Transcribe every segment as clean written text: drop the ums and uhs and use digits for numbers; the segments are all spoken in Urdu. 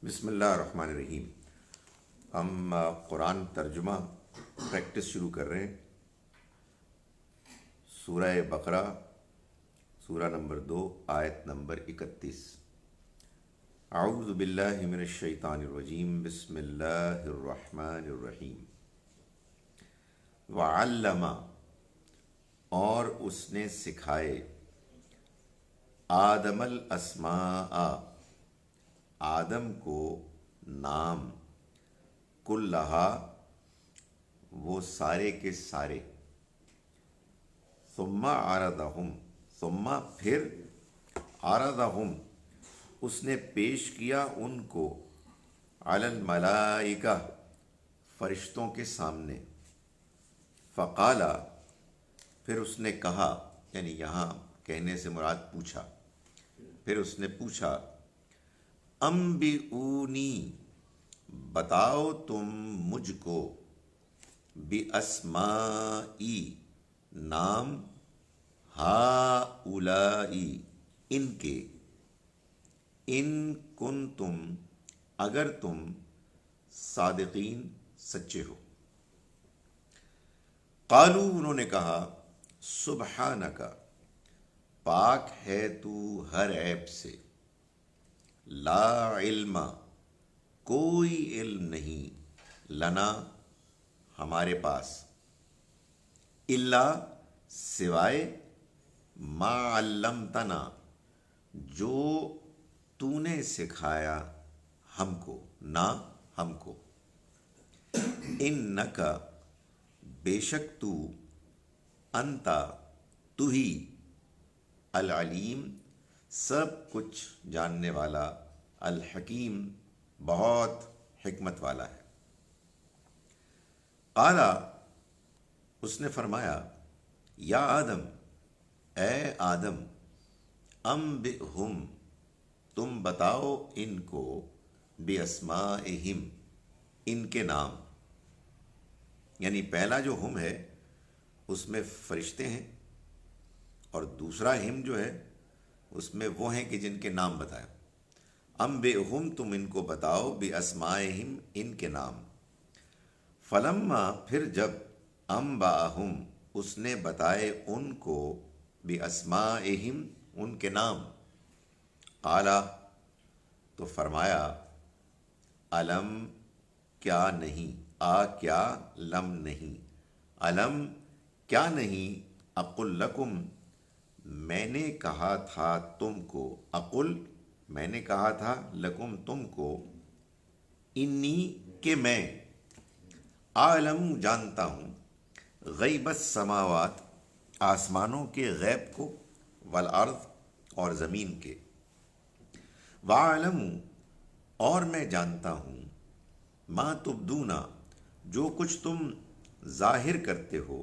بسم اللہ الرحمن الرحیم۔ ہم قرآن ترجمہ پریکٹس شروع کر رہے ہیں۔ سورہ بقرہ سورہ نمبر 2 آیت نمبر 31۔ اعوذ باللہ من الشیطان الرجیم، بسم اللہ الرحمن الرحیم۔ وعلم، اور اس نے سکھائے، آدم الاسماء، آدم کو نام، کلہا، وہ سارے کے سارے، ثم عرضہم، ثم پھر، عرضہم اس نے پیش کیا ان کو، علی الملائکہ فرشتوں کے سامنے، فقال پھر اس نے کہا، یعنی یہاں کہنے سے مراد پوچھا، پھر اس نے پوچھا، انبئونی بتاؤ تم مجھ کو، باسمائی نام، ہؤلائی ان کے، ان کنتم اگر تم، صادقین سچے ہو۔ قالو انہوں نے کہا، سبحانک پاک ہے تو ہر عیب سے، لا علم کوئی علم نہیں، لنا ہمارے پاس، الا سوائے، ما علمتنا جو تو نے سکھایا ہم کو، نہ ہم کو، انکا بے شک تو، انتا تو ہی، العلیم سب کچھ جاننے والا، الحکیم بہت حکمت والا ہے۔ قال اس نے فرمایا، یا آدم اے آدم، انبئہم تم بتاؤ ان کو، باسمائہم ان کے نام، یعنی پہلا جو ہم ہے اس میں فرشتے ہیں، اور دوسرا ہم جو ہے اس میں وہ ہیں کہ جن کے نام بتائے۔ انبئہم تم ان کو بتاؤ، باسمائہم ان کے نام، فلما پھر جب، انبأہم اس نے بتائے ان کو، باسمائہم ان کے نام، قالا تو فرمایا، الم کیا نہیں، کیا، لم نہیں، الم کیا نہیں، اقل لکم میں نے کہا تھا تم کو، اقل میں نے کہا تھا، لکم تم کو، انی کہ میں، عالم جانتا ہوں، غیب السماوات آسمانوں کے غیب کو، والارض اور زمین کے، وعالم اور میں جانتا ہوں، ما تبدون جو کچھ تم ظاہر کرتے ہو،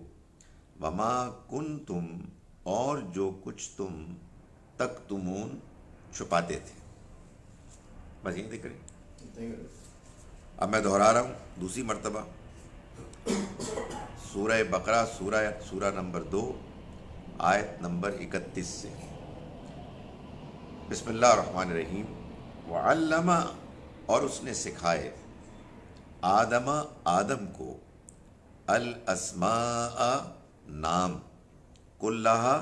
وما کنتم اور جو کچھ تم تکتمون چھپاتے تھے۔ بس یہیں دیکھ رہے۔ اب میں دہرا رہا ہوں دوسری مرتبہ، سورہ بقرہ سورہ نمبر 2 آیت نمبر 31 سے۔ بسم اللہ الرحمن الرحیم۔ وعلم اور اس نے سکھائے، آدم آدم کو، الاسماء نام، کلہا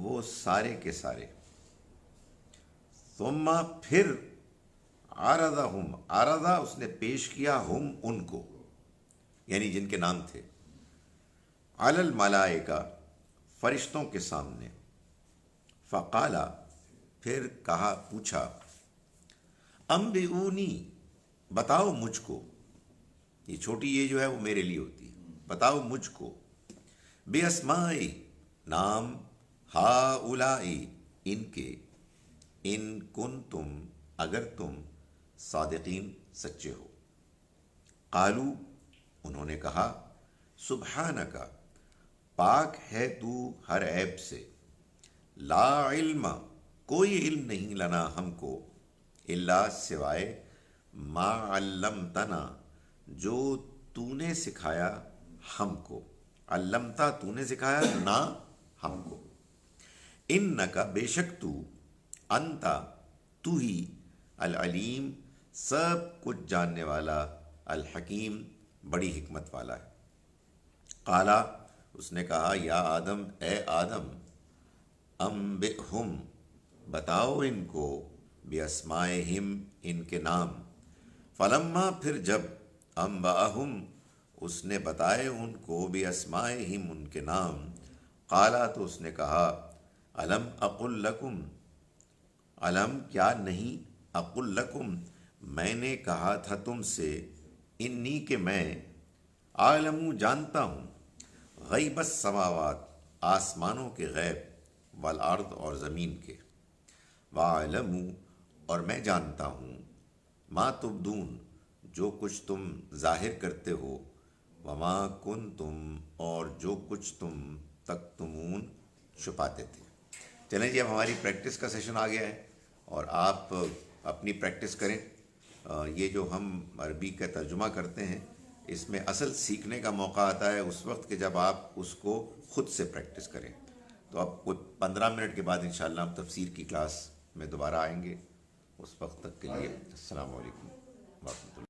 وہ سارے کے سارے، ثم پھر، عرضہم عرضہ اس نے پیش کیا، ہم ان کو، یعنی جن کے نام تھے، علی الملائکہ فرشتوں کے سامنے، فقال پھر کہا، پوچھا، انبئونی بتاؤ مجھ کو، یہ چھوٹی یہ جو ہے وہ میرے لیے ہوتی ہے، بتاؤ مجھ کو، باسمائی نام، ہؤلائی ان کے، ان کنتم اگر تم، صادقین سچے ہو۔ قالو انہوں نے کہا، سبحانک پاک ہے تو ہر عیب سے، لا علم کوئی علم نہیں، لنا ہم کو، الا سوائے، ما علمتنا جو تو نے سکھایا ہم کو، علمتا تو نے سکھایا، نہ ہم کو، انکا بے شک تو، انتا تو ہی، العلیم سب کچھ جاننے والا، الحکیم بڑی حکمت والا ہے۔ قالا، اس نے کہا، یا آدم، اے آدم، انبئہم، بتاؤ ان کو، باسمائہم، ان کے نام۔ فلما، پھر جب، انبأہم، اس نے بتائے ان کو، باسمائہم، ان کے نام، قالا، تو اس نے کہا، الم اقل لکم، الم کیا نہیں، اقل لکم، میں نے کہا تھا تم سے، انی کہ میں، عالم جانتا ہوں، غیب السماوات، آسمانوں کے غیب، والارض اور زمین کے، وَأَعْلَمُ، اور میں جانتا ہوں، ما تبدون، جو کچھ تم ظاہر کرتے ہو، وما کنتم، اور جو کچھ تم تکتمون، چھپاتے تھے۔ چلیں جی، اب ہماری پریکٹس کا سیشن آ گیا ہے اور آپ اپنی پریکٹس کریں۔ یہ جو ہم عربی کا ترجمہ کرتے ہیں، اس میں اصل سیکھنے کا موقع آتا ہے اس وقت کہ جب آپ اس کو خود سے پریکٹس کریں۔ تو اب کوئی 15 منٹ کے بعد انشاءاللہ ہم تفسیر کی کلاس میں دوبارہ آئیں گے۔ اس وقت تک کے لیے السلام علیکم ورحمۃ اللہ۔